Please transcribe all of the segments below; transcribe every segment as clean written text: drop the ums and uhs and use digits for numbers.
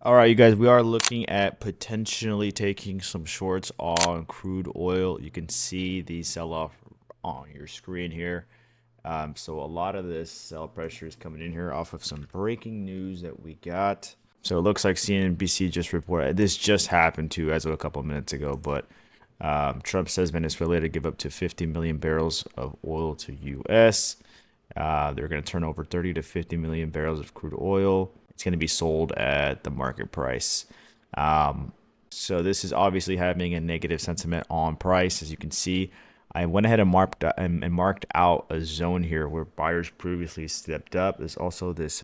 All right, you guys, we are looking at potentially taking some shorts on crude oil. You can see the sell-off on your screen here. So a lot of this sell pressure is coming in here off of some breaking news that we got. So it looks like CNBC just reported, this just happened too as of a couple of minutes ago, but Trump says Venezuela to give up to 50 million barrels of oil to U.S. They're going to turn over 30 to 50 million barrels of crude oil. It's going to be sold at the market price. So this is obviously having a negative sentiment on price. As you can see, I went ahead and marked out a zone here where buyers previously stepped up. There's also this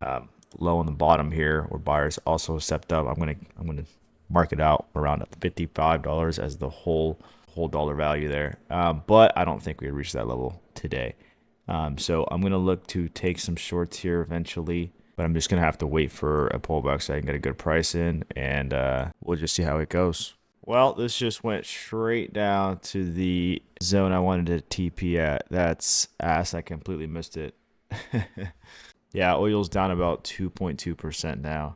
low on the bottom here where buyers also stepped up. I'm gonna mark it out around $55 as the whole dollar value there. But I don't think we reached that level today. So I'm gonna look to take some shorts here eventually, but I'm just gonna have to wait for a pullback so I can get a good price in, and we'll just see how it goes. Well, this just went straight down to the zone I wanted to TP at. That's ass. I completely missed it. Yeah, oil's down about 2.2% now.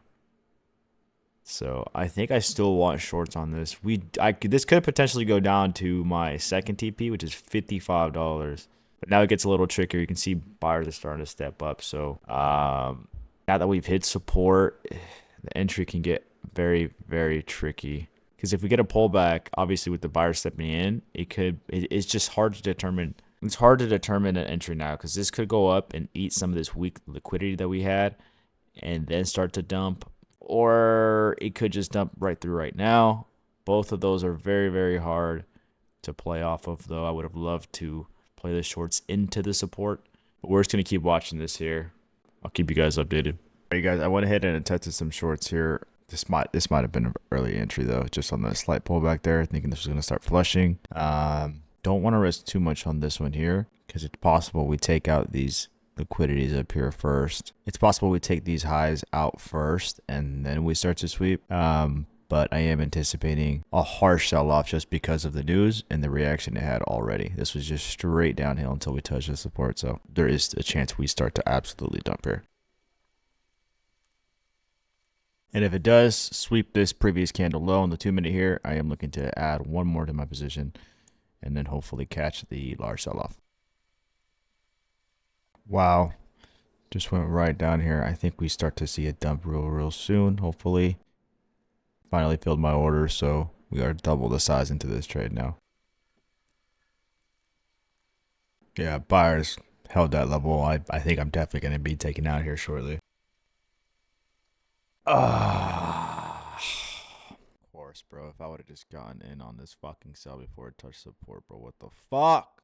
So I think I still want shorts on this. This could potentially go down to my second TP, which is $55. But now it gets a little trickier. You can see buyers are starting to step up. So now that we've hit support, the entry can get very, very tricky. Because if we get a pullback, obviously with the buyer stepping in, it's just hard to determine. It's hard to determine an entry now because this could go up and eat some of this weak liquidity that we had and then start to dump. Or it could just dump right through right now. Both of those are very, very hard to play off of, though. I would have loved to play the shorts into the support. But we're just going to keep watching this here. I'll keep you guys updated. All right, guys, I went ahead and tested some shorts here. This might have been an early entry, though, just on the slight pullback there, thinking this was going to start flushing. Don't want to risk too much on this one here because it's possible we take out these liquidities up here first. It's possible we take these highs out first and then we start to sweep. But I am anticipating a harsh sell-off just because of the news and the reaction it had already. This was just straight downhill until we touch the support. So there is a chance we start to absolutely dump here. And if it does sweep this previous candle low on the 2-minute here, I am looking to add one more to my position and then hopefully catch the large sell-off. Wow. Just went right down here. I think we start to see a dump real soon, hopefully. Finally filled my order, so we are double the size into this trade now. Yeah, buyers held that level. I think I'm definitely going to be taken out here shortly. Of course, bro. If I would have just gotten in on this fucking sell before it touched support, bro. What the fuck?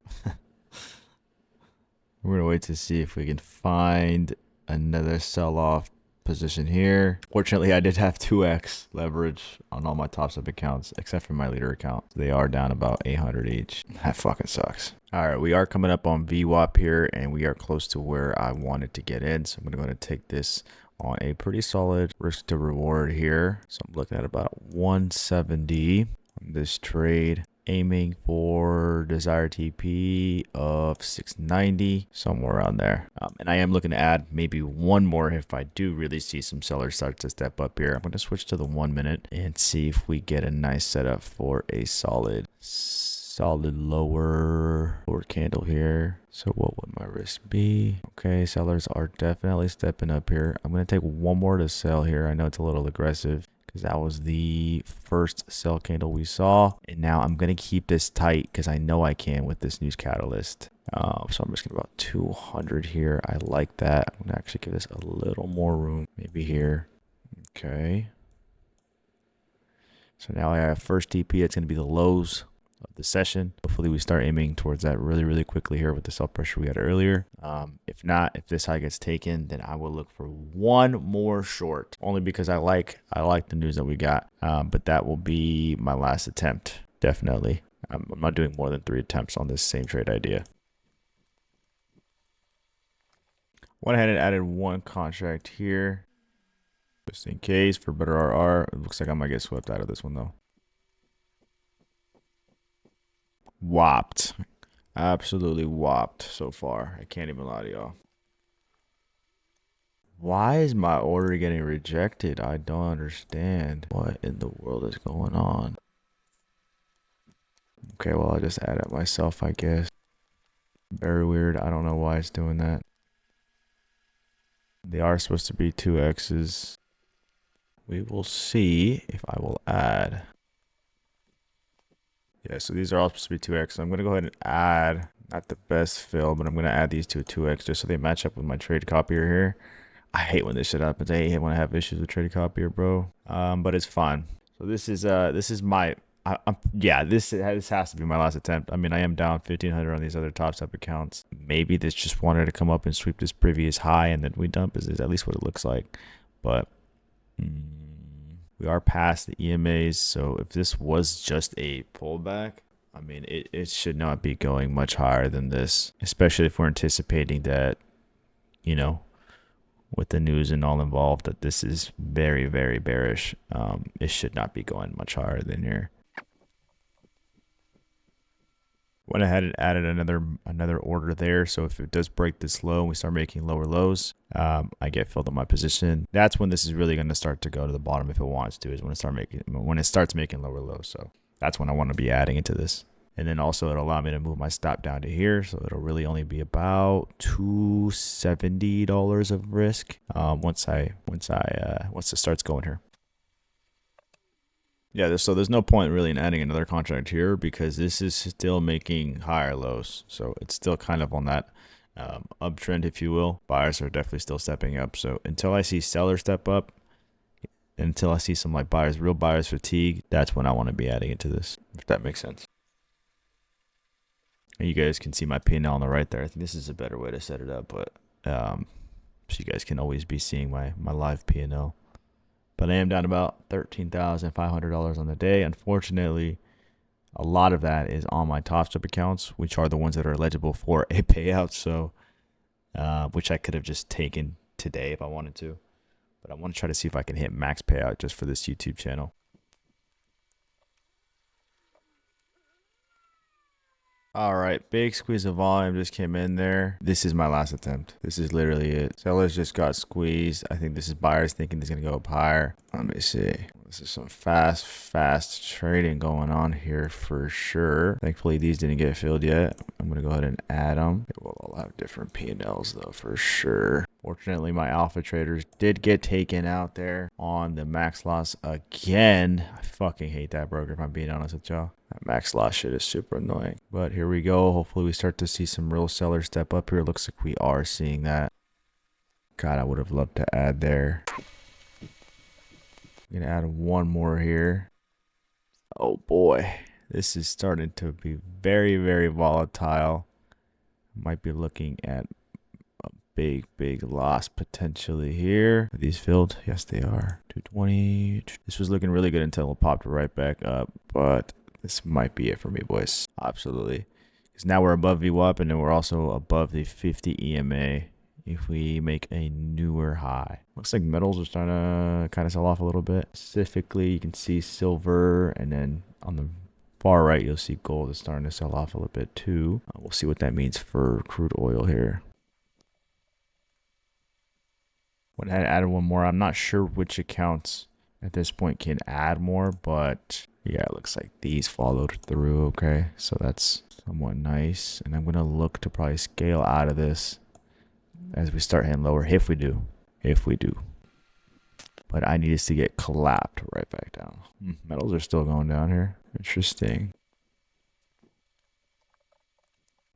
We're going to wait to see if we can find another sell-off position here. Fortunately, I did have 2x leverage on all my Topstep accounts, except for my leader account. They are down about 800 each. That fucking sucks. All right, we are coming up on VWAP here, and we are close to where I wanted to get in. So I'm going to go ahead and take this on a pretty solid risk to reward here. So I'm looking at about 170 on this trade, aiming for desired TP of 690, somewhere around there. And I am looking to add maybe one more if I do really see some sellers start to step up here. I'm going to switch to the 1 minute and see if we get a nice setup for a solid lower candle here. So what would my risk be? Okay, sellers are definitely stepping up here. I'm going to take one more to sell here. I know it's a little aggressive because that was the first sell candle we saw. And now I'm going to keep this tight because I know I can with this news catalyst. So I'm just going to about 200 here. I like that. I'm going to actually give this a little more room. Maybe here. Okay. So now I have first TP. It's going to be the lows of the session. Hopefully we start aiming towards that really quickly here with the sell pressure we had earlier. If not, if this high gets taken, then I will look for one more short, only because I like the news that we got. But that will be my last attempt, definitely. I'm not doing more than 3 attempts on this same trade idea. Went ahead and added one contract here just in case for better RR. It looks like I might get swept out of this one though. Whopped. Absolutely whopped so far. I can't even lie to y'all. Why is my order getting rejected? I don't understand. What in the world is going on? Okay, well, I'll just add it myself, I guess. Very weird. I don't know why it's doing that. They are supposed to be 2x's. We will see if I will add. Yeah, so these are all supposed to be 2x. So I'm going to go ahead and add, not the best fill, but I'm going to add these to a 2x just so they match up with my trade copier here. I hate when this shit happens. I hate when I have issues with trade copier, bro. But it's fine. So this is my, yeah, this has to be my last attempt. I mean, I am down 1,500 on these other Topstep accounts. Maybe this just wanted to come up and sweep this previous high and then we dump is at least what it looks like. But we are past the EMAs. So if this was just a pullback, I mean, it should not be going much higher than this, especially if we're anticipating that, you know, with the news and all involved, that this is very, very bearish. It should not be going much higher than here. Went ahead and added another order there. So if it does break this low and we start making lower lows, I get filled in my position. That's when this is really going to start to go to the bottom if it wants to, is when it starts making lower lows. So that's when I want to be adding into this. And then also it'll allow me to move my stop down to here. So it'll really only be about $270 of risk once it starts going here. Yeah, so there's no point really in adding another contract here because this is still making higher lows. So it's still kind of on that uptrend, if you will. Buyers are definitely still stepping up. So until I see sellers step up, until I see some like real buyers fatigue, that's when I want to be adding into this, if that makes sense. And you guys can see my P&L on the right there. I think this is a better way to set it up, but so you guys can always be seeing my live P&L. But I am down about $13,500 on the day. Unfortunately, a lot of that is on my Topstep accounts, which are the ones that are eligible for a payout. So, which I could have just taken today if I wanted to. But I want to try to see if I can hit max payout just for this YouTube channel. All right, big squeeze of volume just came in there. This is my last attempt. This is literally it. Sellers just got squeezed. I think this is buyers thinking this is going to go up higher. Let me see. This is some fast trading going on here for sure. Thankfully, these didn't get filled yet. I'm going to go ahead and add them. It will all have different P&Ls though for sure. Fortunately, my alpha traders did get taken out there on the max loss again. I fucking hate that broker if I'm being honest with y'all. That max loss shit is super annoying. But here we go. Hopefully we start to see some real sellers step up here. Looks like we are seeing that. God, I would have loved to add there. I'm gonna add one more here. Oh boy, this is starting to be very, very volatile. Might be looking at a big loss potentially here. Are these filled? Yes, they are. 220. This was looking really good until it popped right back up, but this might be it for me, boys. Absolutely. Because now we're above VWAP and then we're also above the 50 EMA if we make a newer high. Looks like metals are starting to kind of sell off a little bit. Specifically, you can see silver, and then on the far right, you'll see gold is starting to sell off a little bit too. We'll see what that means for crude oil here. Went ahead and added one more. I'm not sure which accounts at this point can add more, but yeah, it looks like these followed through. Okay, so that's somewhat nice. And I'm gonna look to probably scale out of this as we start hitting lower, if we do. But I need us to get collapsed right back down. Metals are still going down here. Interesting.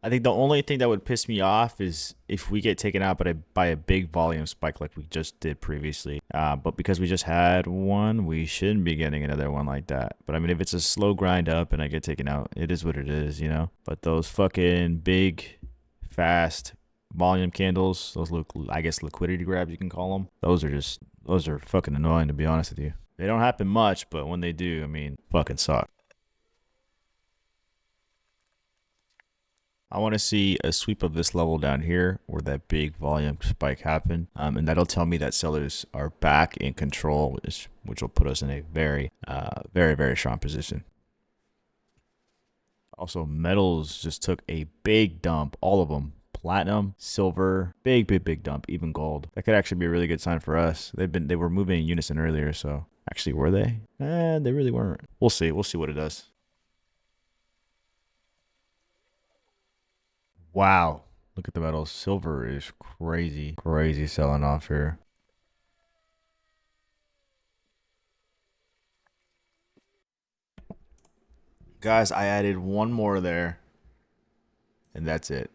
I think the only thing that would piss me off is if we get taken out by a big volume spike like we just did previously. But because we just had one, we shouldn't be getting another one like that. But I mean, if it's a slow grind up and I get taken out, it is what it is, you know? But those fucking big, fast volume candles, those look, I guess, liquidity grabs, you can call them. Those are fucking annoying, to be honest with you. They don't happen much, but when they do, I mean, fucking suck. I want to see a sweep of this level down here where that big volume spike happened. And that'll tell me that sellers are back in control, which will put us in a very, very strong position. Also, metals just took a big dump, all of them, platinum, silver, big dump, even gold. That could actually be a really good sign for us. They were moving in unison earlier, so actually were they? They really weren't. We'll see. We'll see what it does. Wow. Look at the metals. Silver is crazy. Crazy selling off here. Guys, I added one more there. And that's it.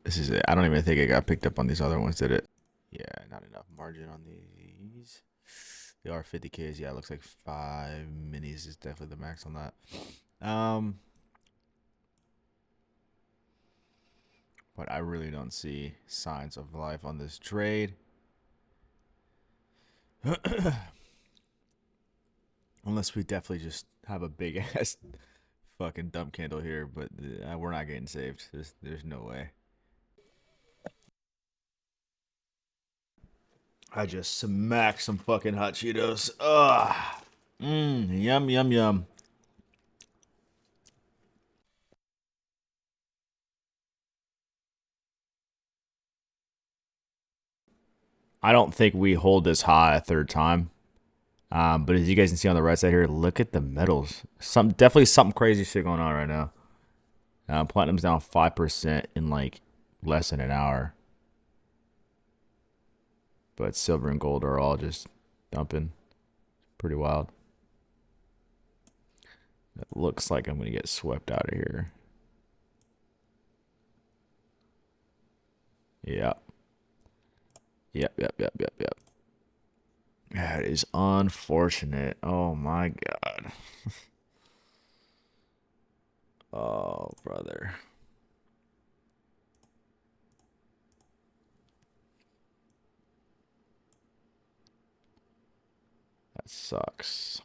This is it. I don't even think it got picked up on these other ones, did it? Yeah, not enough margin on these. They are 50Ks. Yeah, it looks like 5 minis is definitely the max on that. But I really don't see signs of life on this trade. Unless we definitely just have a big ass fucking dump candle here, but we're not getting saved. There's no way. I just smacked some fucking hot Cheetos. Ugh. Yum, yum, yum. I don't think we hold this high a third time. But as you guys can see on the right side here, look at the metals. Definitely something crazy shit going on right now. Platinum's down 5% in like less than an hour. But silver and gold are all just dumping. Pretty wild. It looks like I'm going to get swept out of here. Yep. Yep. That is unfortunate. Oh my god. Oh, brother. That sucks.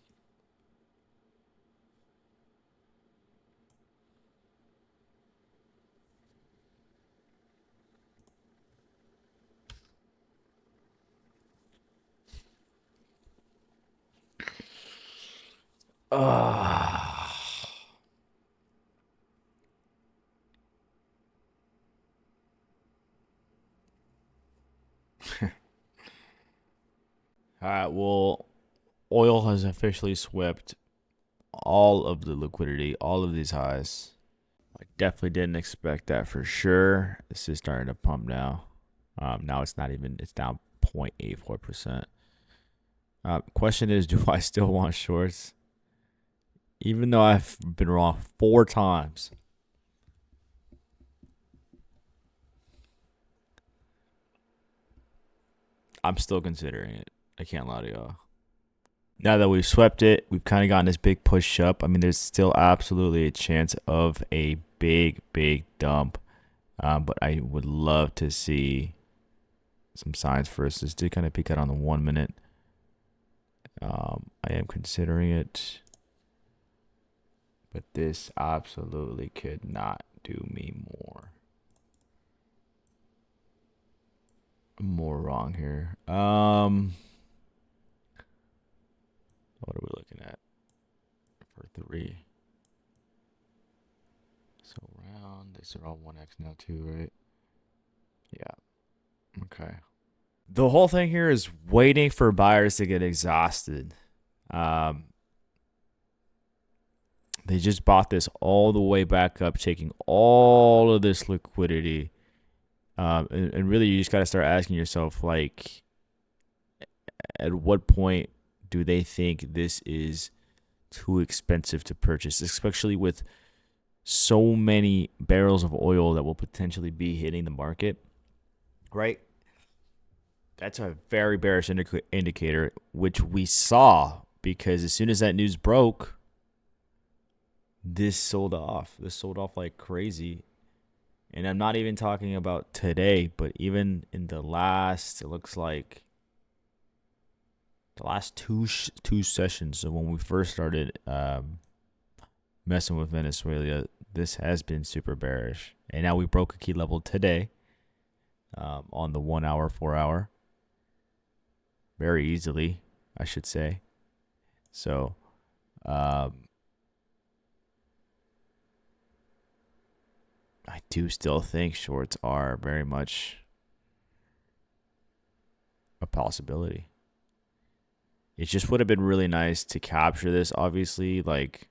All right, well, oil has officially swept all of the liquidity, all of these highs. I definitely didn't expect that for sure. This is starting to pump now. Now it's not even, it's down 0.84%. Question is, do I still want shorts? Even though I've been wrong 4 times. I'm still considering it. I can't lie to y'all. Now that we've swept it, we've kind of gotten this big push up. I mean, there's still absolutely a chance of a big dump. But I would love to see some signs first. This did kind of peek out on the 1 minute. I am considering it. But this absolutely could not do me more wrong here. What are we looking at for 3? So round, these are all 1x now too, right? Yeah. Okay. The whole thing here is waiting for buyers to get exhausted. They just bought this all the way back up, taking all of this liquidity. And really, you just got to start asking yourself, like, at what point do they think this is too expensive to purchase, especially with so many barrels of oil that will potentially be hitting the market, right? That's a very bearish indicator, which we saw because as soon as that news broke, this sold off. This sold off like crazy. And I'm not even talking about today, but even in the last, it looks like the last two sessions. So when we first started messing with Venezuela, this has been super bearish. And now we broke a key level today on the 1 hour, 4 hour. Very easily, I should say. So, I do still think shorts are very much a possibility. It just would have been really nice to capture this, obviously, like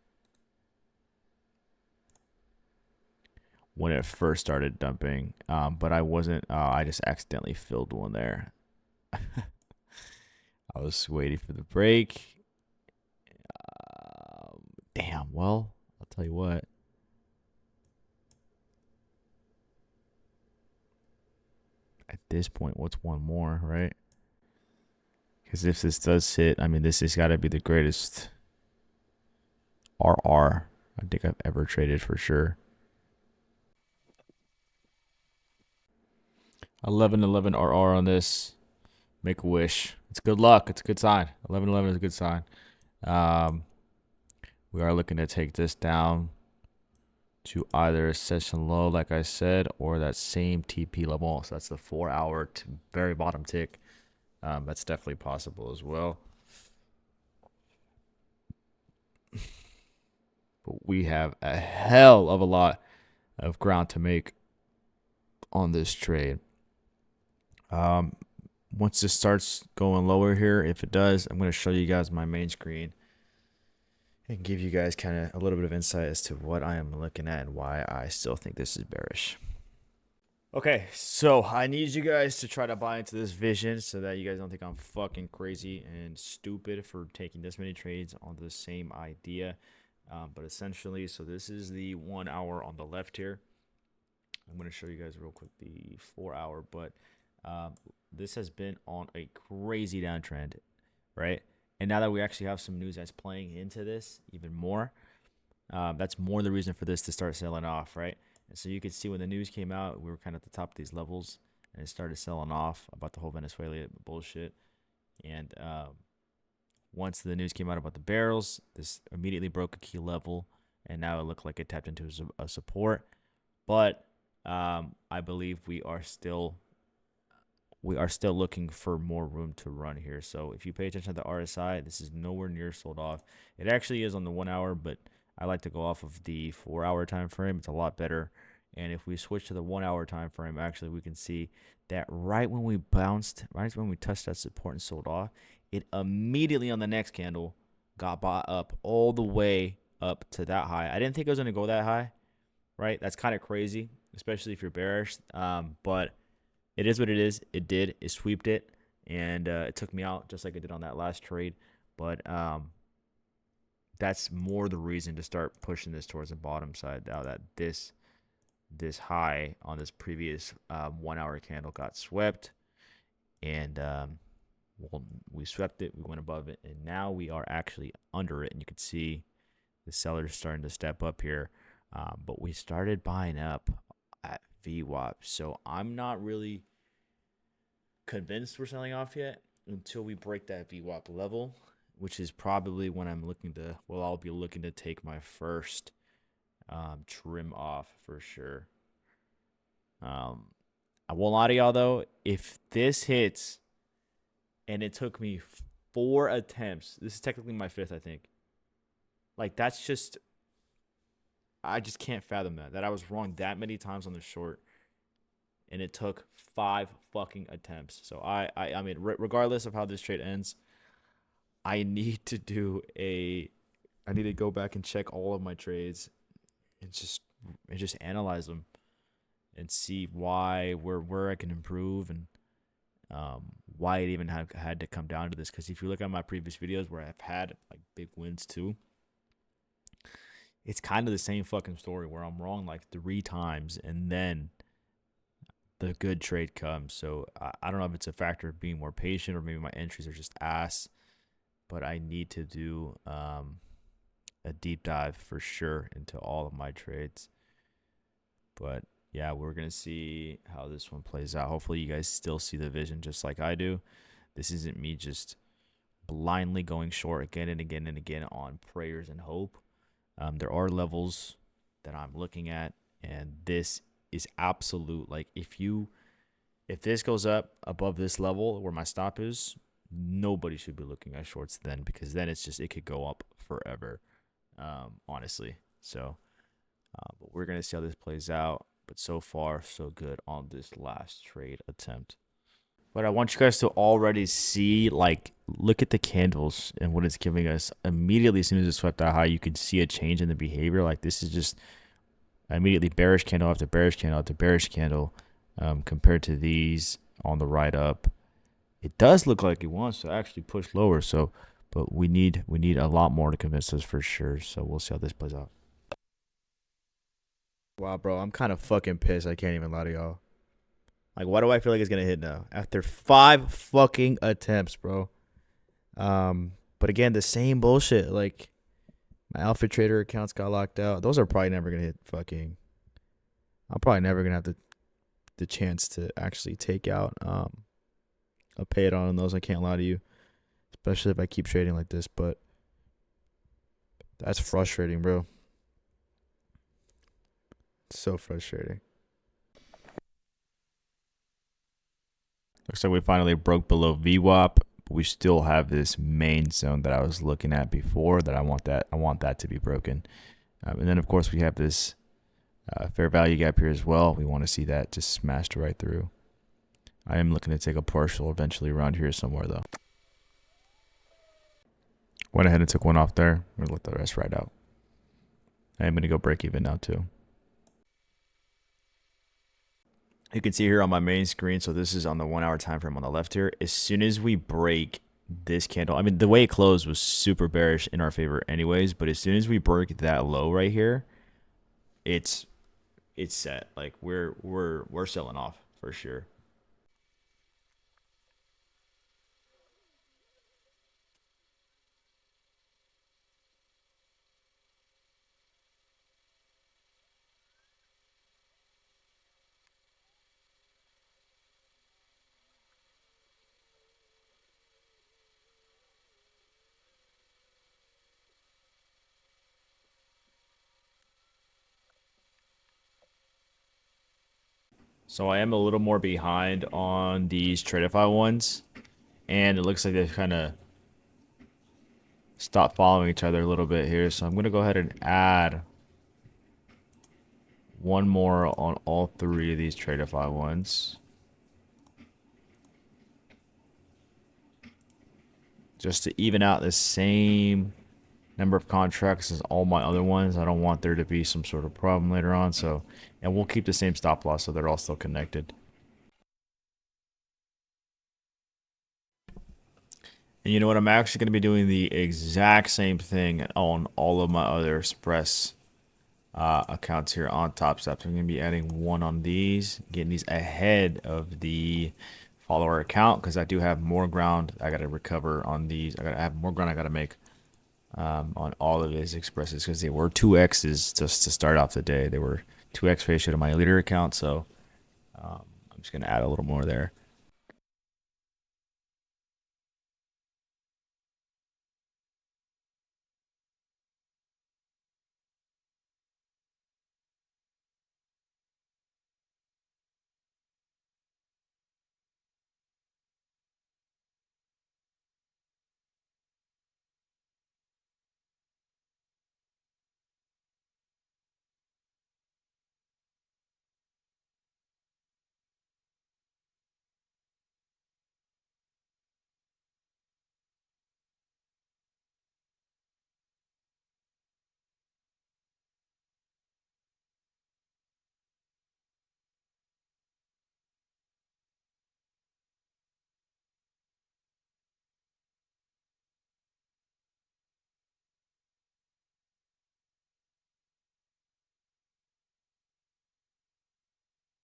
when it first started dumping. But I wasn't, I just accidentally filled one there. I was waiting for the break. Damn, well, I'll tell you what. At this point, what's one more, right? Because if this does hit, I mean, this has got to be the greatest RR I think I've ever traded for sure. 11-11 RR on this. Make a wish. It's good luck. It's a good sign. 11-11 is a good sign. We are looking to take this down to either a session low, like I said, or that same TP level. So that's the 4-hour very bottom tick. That's definitely possible as well. But we have a hell of a lot of ground to make on this trade. Once this starts going lower here, if it does, I'm going to show you guys my main screen and give you guys kind of a little bit of insight as to what I am looking at and why I still think this is bearish. Okay, so I need you guys to try to buy into this vision so that you guys don't think I'm fucking crazy and stupid for taking this many trades on the same idea. But essentially, so this is the 1 hour on the left here. I'm going to show you guys real quick the 4-hour, but this has been on a crazy downtrend, right? And now that we actually have some news that's playing into this even more, that's more the reason for this to start selling off, right? And so you can see when the news came out, we were kind of at the top of these levels, and it started selling off about the whole Venezuela bullshit. And once the news came out about the barrels, this immediately broke a key level, and now it looked like it tapped into a support. But I believe we are still looking for more room to run here. So if you pay attention to the RSI, this is nowhere near sold off. It actually is on the 1 hour, but I like to go off of the 4-hour time frame. It's a lot better. And if we switch to the 1 hour time frame, actually we can see that right when we bounced, right when we touched that support and sold off, it immediately on the next candle got bought up all the way up to that high. I didn't think it was going to go that high, right? That's kind of crazy, especially if you're bearish. But it is what it is. It did. It sweeped it, and it took me out just like it did on that last trade. But that's more the reason to start pushing this towards the bottom side now that this high on this previous 1 hour candle got swept, and well, we swept it, we went above it, and now we are actually under it, and you can see the sellers starting to step up here, but we started buying up at VWAP, so I'm not really convinced we're selling off yet until we break that VWAP level, which is probably when I'll be looking to take my first trim off for sure. I won't lie to y'all though, if this hits, and it took me 4 attempts, this is technically my 5th, I think. Like that's just, I just can't fathom that I was wrong that many times on the short, and it took 5 fucking attempts. So I mean, regardless of how this trade ends, I need to go back and check all of my trades and just analyze them and see where I can improve, and why it even had to come down to this. Because if you look at my previous videos where I've had like big wins too, it's kind of the same fucking story where I'm wrong like 3 times and then the good trade comes. So I don't know if it's a factor of being more patient or maybe my entries are just ass, but I need to do a deep dive for sure into all of my trades. But yeah, we're going to see how this one plays out. Hopefully you guys still see the vision just like I do. This isn't me just blindly going short again and again and again on prayers and hope. There are levels that I'm looking at, and this is absolute. Like if this goes up above this level where my stop is, nobody should be looking at shorts then, because then it could go up forever, honestly. So but we're gonna see how this plays out. But so far, so good on this last trade attempt. But I want you guys to already see, like, look at the candles and what it's giving us. Immediately, as soon as it swept that high, you can see a change in the behavior. Like, this is just immediately bearish candle after bearish candle after bearish candle, compared to these on the right up. It does look like it wants to actually push lower. So, but we need a lot more to convince us for sure. So we'll see how this plays out. Wow, bro, I'm kind of fucking pissed. I can't even lie to y'all. Like, why do I feel like it's gonna hit now after 5 fucking attempts, bro? But again, the same bullshit. Like, my Alpha Trader accounts got locked out. Those are probably never gonna hit fucking. I'm probably never gonna have the chance to actually take out a pay it on those. I can't lie to you, especially if I keep trading like this. But that's frustrating, bro. It's so frustrating. Looks like we finally broke below VWAP, but we still have this main zone that I was looking at before. That I want that to be broken, and then of course we have this fair value gap here as well. We want to see that just smashed right through. I am looking to take a partial eventually around here somewhere though. Went ahead and took one off there. We're gonna let the rest ride out. I am gonna go break even now too. You can see here on my main screen, so this is on the 1 hour time frame on the left here. As soon as we break this candle, I mean, the way it closed was super bearish in our favor anyways, but as soon as we break that low right here, it's set. Like, we're selling off for sure. So I am a little more behind on these Tradeify ones, and it looks like they've kind of stopped following each other a little bit here. So I'm going to go ahead and add one more on all 3 of these Tradeify ones, just to even out the same number of contracts as all my other ones. I don't want there to be some sort of problem later on. So, and we'll keep the same stop loss so they're all still connected. And you know what? I'm actually going to be doing the exact same thing on all of my other Express accounts here on Topstep. I'm going to be adding one on these, getting these ahead of the follower account, because I do have more ground I got to recover on these. I have more ground I got to make on all of his Expresses, because they were 2x's just to start off the day. They were 2x ratio to my leader account, so I'm just going to add a little more there.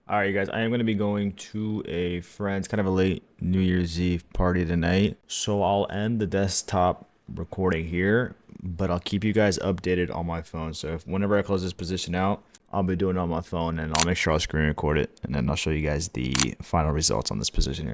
All right, you guys, I am going to be going to a friend's, kind of a late New Year's Eve party tonight. So I'll end the desktop recording here, but I'll keep you guys updated on my phone. So if whenever I close this position out, I'll be doing it on my phone, and I'll make sure I'll screen record it, and then I'll show you guys the final results on this position here.